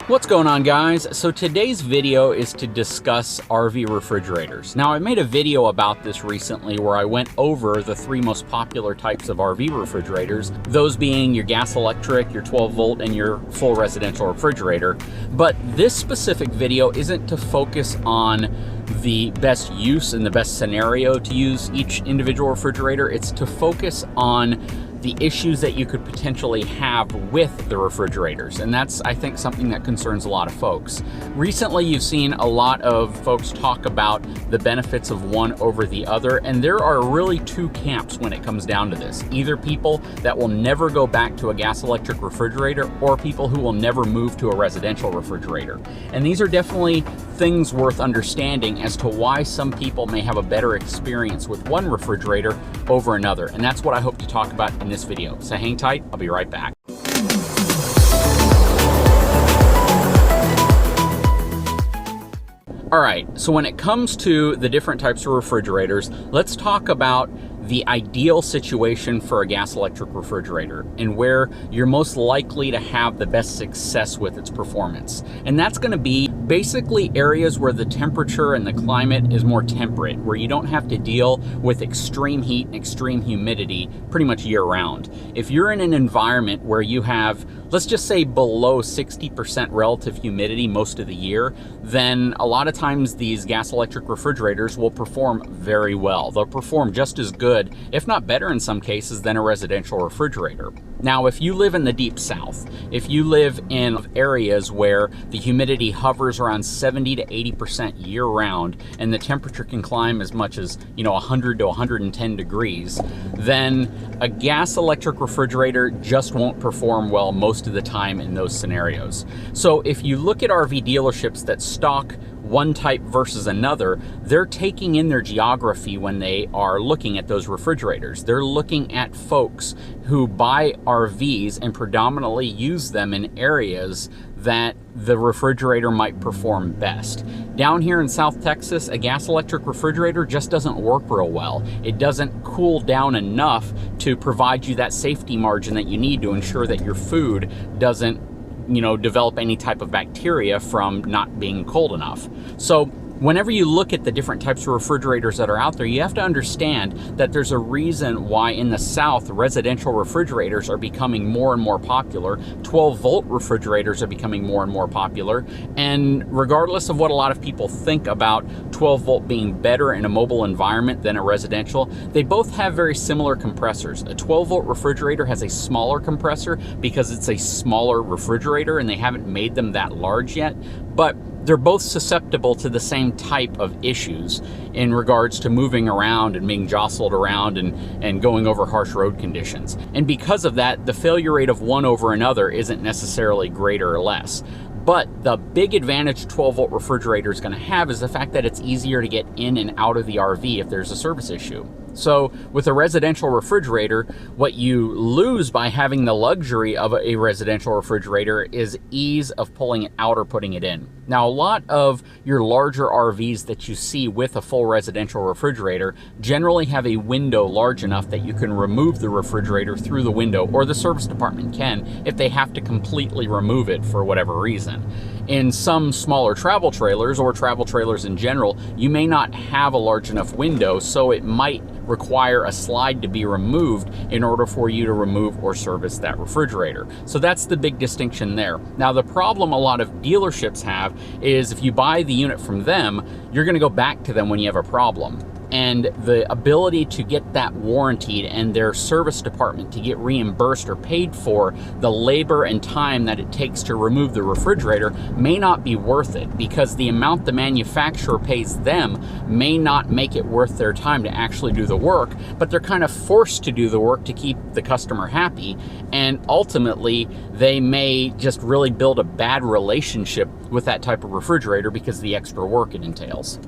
What's going on, guys? So today's video is to discuss RV refrigerators. Now, I made a video about this recently where I went over the three most popular types of RV refrigerators, those being your gas electric, your 12 volt, and your full residential refrigerator. But this specific video isn't to focus on the best use and the best scenario to use each individual refrigerator. It's to focus on the issues that you could potentially have with the refrigerators. And that's, I think, something that concerns a lot of folks. Recently, you've seen a lot of folks talk about the benefits of one over the other, and there are really two camps when it comes down to this. Either people that will never go back to a gas electric refrigerator, or people who will never move to a residential refrigerator. And these are definitely things worth understanding as to why some people may have a better experience with one refrigerator over another. And that's what I hope to talk about in this video. So hang tight, I'll be right back. All right, so when it comes to the different types of refrigerators, let's talk about the ideal situation for a gas electric refrigerator and where you're most likely to have the best success with its performance. And that's going to be basically areas where the temperature and the climate is more temperate, where you don't have to deal with extreme heat and extreme humidity pretty much year round. If you're in an environment where you have, let's just say, below 60% relative humidity most of the year, then a lot of times these gas electric refrigerators will perform very well. They'll perform just as good, if not better in some cases, than a residential refrigerator. Now, if you live in the deep south, if you live in areas where the humidity hovers around 70 to 80% year round, and the temperature can climb as much as, 100 to 110 degrees, then a gas electric refrigerator just won't perform well most of the time in those scenarios. So if you look at RV dealerships that stock one type versus another, they're taking in their geography when they are looking at those refrigerators. They're looking at folks who buy RVs and predominantly use them in areas that the refrigerator might perform best. Down here in South Texas, a gas electric refrigerator just doesn't work real well. It doesn't cool down enough to provide you that safety margin that you need to ensure that your food doesn't develop any type of bacteria from not being cold enough. So whenever you look at the different types of refrigerators that are out there, you have to understand that there's a reason why in the South, residential refrigerators are becoming more and more popular. 12 volt refrigerators are becoming more and more popular. And regardless of what a lot of people think about 12 volt being better in a mobile environment than a residential, they both have very similar compressors. A 12 volt refrigerator has a smaller compressor because it's a smaller refrigerator and they haven't made them that large yet, but they're both susceptible to the same type of issues in regards to moving around and being jostled around and going over harsh road conditions. And because of that, the failure rate of one over another isn't necessarily greater or less. But the big advantage a 12 volt refrigerator is going to have is the fact that it's easier to get in and out of the RV if there's a service issue. So with a residential refrigerator, what you lose by having the luxury of a residential refrigerator is ease of pulling it out or putting it in. Now, a lot of your larger RVs that you see with a full residential refrigerator generally have a window large enough that you can remove the refrigerator through the window, or the service department can if they have to completely remove it for whatever reason. In some smaller travel trailers, or travel trailers in general, you may not have a large enough window, so it might require a slide to be removed in order for you to remove or service that refrigerator. So that's the big distinction there. Now, the problem a lot of dealerships have is if you buy the unit from them, you're going to go back to them when you have a problem. And the ability to get that warranted and their service department to get reimbursed or paid for the labor and time that it takes to remove the refrigerator may not be worth it, because the amount the manufacturer pays them may not make it worth their time to actually do the work, but they're kind of forced to do the work to keep the customer happy. And ultimately, they may just really build a bad relationship with that type of refrigerator because of the extra work it entails.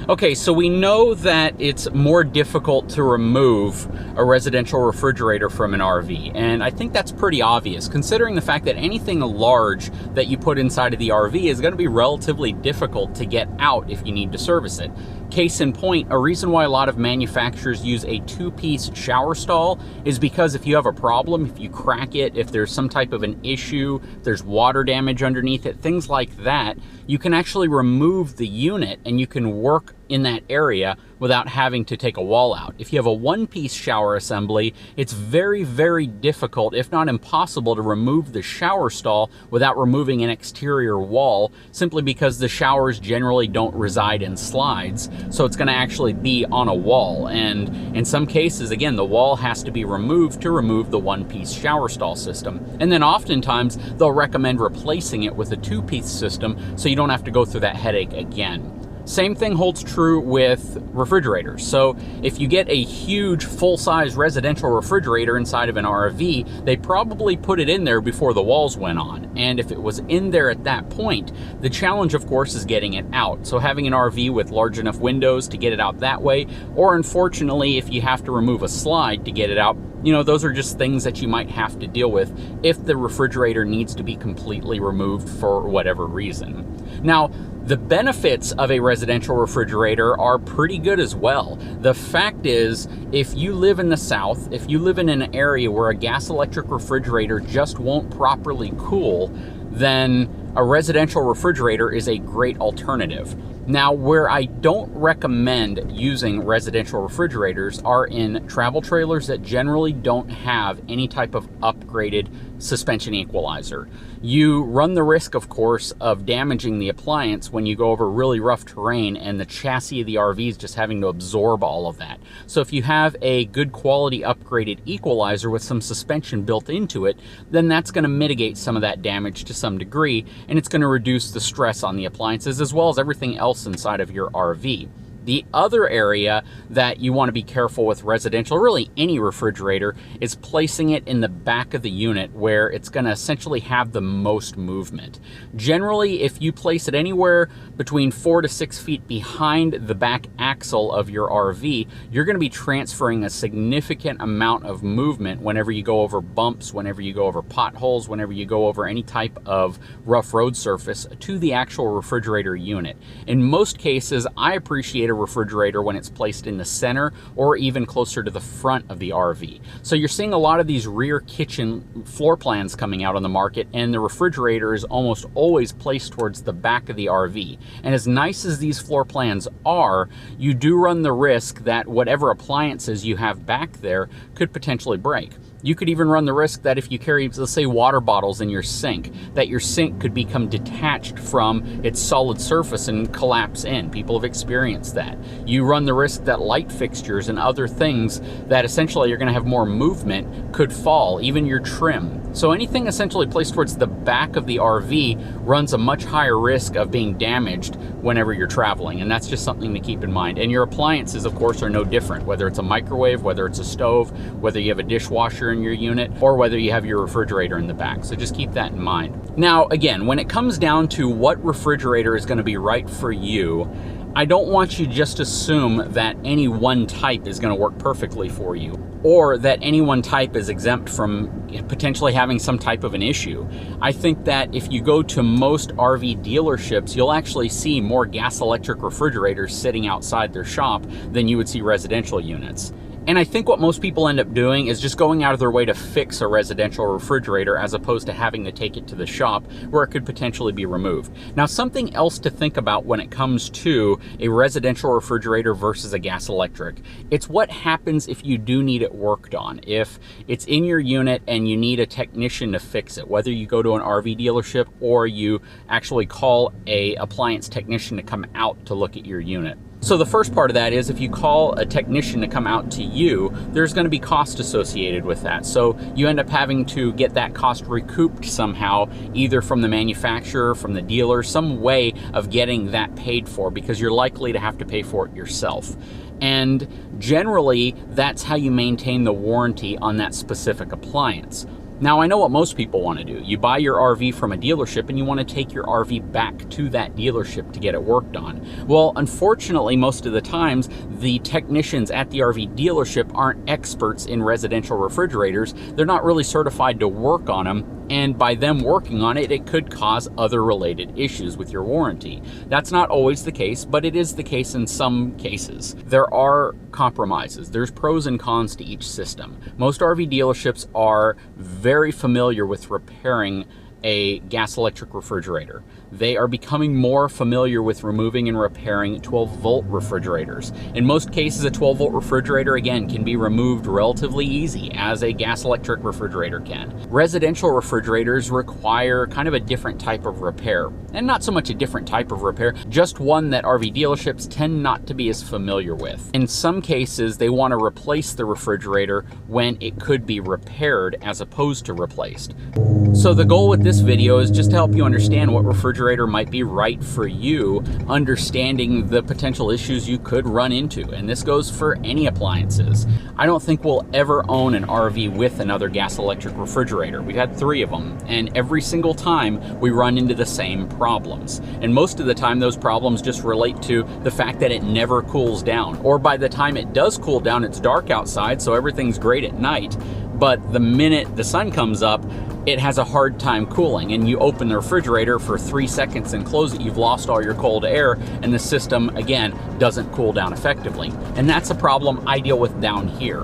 Okay, so we know that it's more difficult to remove a residential refrigerator from an RV, and I think that's pretty obvious, considering the fact that anything large that you put inside of the RV is going to be relatively difficult to get out if you need to service it. Case in point, a reason why a lot of manufacturers use a two-piece shower stall is because if you have a problem, if you crack it, if there's some type of an issue, there's water damage underneath it, things like that, you can actually remove the unit and you can work in that area without having to take a wall out. If you have a one-piece shower assembly, it's very, very difficult, if not impossible, to remove the shower stall without removing an exterior wall, simply because the showers generally don't reside in slides, so it's gonna actually be on a wall. And in some cases, again, the wall has to be removed to remove the one-piece shower stall system. And then oftentimes, they'll recommend replacing it with a two-piece system so you don't have to go through that headache again. Same thing holds true with refrigerators. So if you get a huge full-size residential refrigerator inside of an RV, they probably put it in there before the walls went on. And if it was in there at that point, the challenge, of course, is getting it out. So having an RV with large enough windows to get it out that way, or unfortunately, if you have to remove a slide to get it out, you know, those are just things that you might have to deal with if the refrigerator needs to be completely removed for whatever reason. Now, the benefits of a residential refrigerator are pretty good as well. The fact is, if you live in the South, if you live in an area where a gas electric refrigerator just won't properly cool, then a residential refrigerator is a great alternative. Now, where I don't recommend using residential refrigerators are in travel trailers that generally don't have any type of upgraded suspension equalizer. You run the risk, of course, of damaging the appliance when you go over really rough terrain and the chassis of the RV is just having to absorb all of that. So if you have a good quality upgraded equalizer with some suspension built into it, then that's going to mitigate some of that damage to some degree, and it's going to reduce the stress on the appliances as well as everything else inside of your RV. The other area that you want to be careful with residential, really any refrigerator, is placing it in the back of the unit where it's going to essentially have the most movement. Generally, if you place it anywhere between 4 to 6 feet behind the back axle of your RV, you're going to be transferring a significant amount of movement whenever you go over bumps, whenever you go over potholes, whenever you go over any type of rough road surface to the actual refrigerator unit. In most cases, I appreciate a refrigerator when it's placed in the center or even closer to the front of the RV. So you're seeing a lot of these rear kitchen floor plans coming out on the market, and the refrigerator is almost always placed towards the back of the RV. And as nice as these floor plans are, you do run the risk that whatever appliances you have back there could potentially break. You could even run the risk that if you carry, let's say, water bottles in your sink, that your sink could become detached from its solid surface and collapse in. People have experienced that. You run the risk that light fixtures and other things that essentially you're going to have more movement could fall, even your trim. So anything essentially placed towards the back of the RV runs a much higher risk of being damaged whenever you're traveling, and that's just something to keep in mind. And your appliances, of course, are no different, whether it's a microwave, whether it's a stove, whether you have a dishwasher in your unit, or whether you have your refrigerator in the back. So just keep that in mind. Now, again, when it comes down to what refrigerator is going to be right for you, I don't want you to just assume that any one type is going to work perfectly for you, or that any one type is exempt from potentially having some type of an issue. I think that if you go to most RV dealerships, you'll actually see more gas electric refrigerators sitting outside their shop than you would see residential units. And I think what most people end up doing is just going out of their way to fix a residential refrigerator as opposed to having to take it to the shop where it could potentially be removed. Now, something else to think about when it comes to a residential refrigerator versus a gas electric, it's what happens if you do need it worked on. If it's in your unit and you need a technician to fix it, whether you go to an RV dealership or you actually call a appliance technician to come out to look at your unit. So the first part of that is if you call a technician to come out to you, there's going to be cost associated with that. So you end up having to get that cost recouped somehow, either from the manufacturer, from the dealer, some way of getting that paid for, because you're likely to have to pay for it yourself. And generally, that's how you maintain the warranty on that specific appliance. Now, I know what most people want to do. You buy your RV from a dealership and you want to take your RV back to that dealership to get it worked on. Well, unfortunately, most of the times, the technicians at the RV dealership aren't experts in residential refrigerators. They're not really certified to work on them. And by them working on it, it could cause other related issues with your warranty. That's not always the case, but it is the case in some cases. There are compromises. There's pros and cons to each system. Most RV dealerships are very familiar with repairing a gas electric refrigerator. They are becoming more familiar with removing and repairing 12-volt refrigerators. In most cases, a 12-volt refrigerator, again, can be removed relatively easy, as a gas electric refrigerator can. Residential refrigerators require kind of a different type of repair, and not so much a different type of repair, just one that RV dealerships tend not to be as familiar with. In some cases, they want to replace the refrigerator when it could be repaired as opposed to replaced. So the goal with this video is just to help you understand what refrigerator might be right for you, understanding the potential issues you could run into, and this goes for any appliances. I don't think we'll ever own an RV with another gas electric refrigerator. We've had 3 of them, and every single time we run into the same problems. And most of the time those problems just relate to the fact that it never cools down, or by the time it does cool down, it's dark outside, so everything's great at night. But the minute the sun comes up, it has a hard time cooling, and you open the refrigerator for 3 seconds and close it, you've lost all your cold air, and the system, again, doesn't cool down effectively. And that's a problem I deal with down here.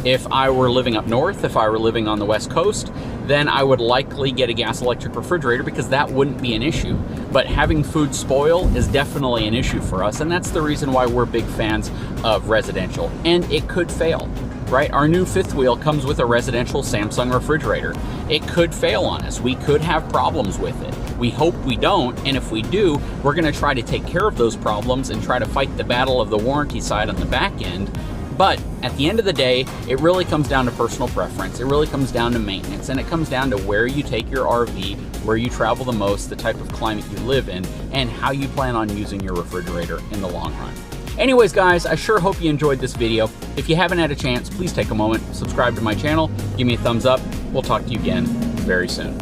If I were living up north, if I were living on the West Coast, then I would likely get a gas electric refrigerator because that wouldn't be an issue. But having food spoil is definitely an issue for us, and that's the reason why we're big fans of residential. And it could fail. Right? Our new 5th wheel comes with a residential Samsung refrigerator. It could fail on us. We could have problems with it. We hope we don't, and if we do, we're going to try to take care of those problems and try to fight the battle of the warranty side on the back end. But at the end of the day, it really comes down to personal preference. It really comes down to maintenance, and it comes down to where you take your RV, where you travel the most, the type of climate you live in, and how you plan on using your refrigerator in the long run. Anyways, guys, I sure hope you enjoyed this video. If you haven't had a chance, please take a moment, subscribe to my channel, give me a thumbs up. We'll talk to you again very soon.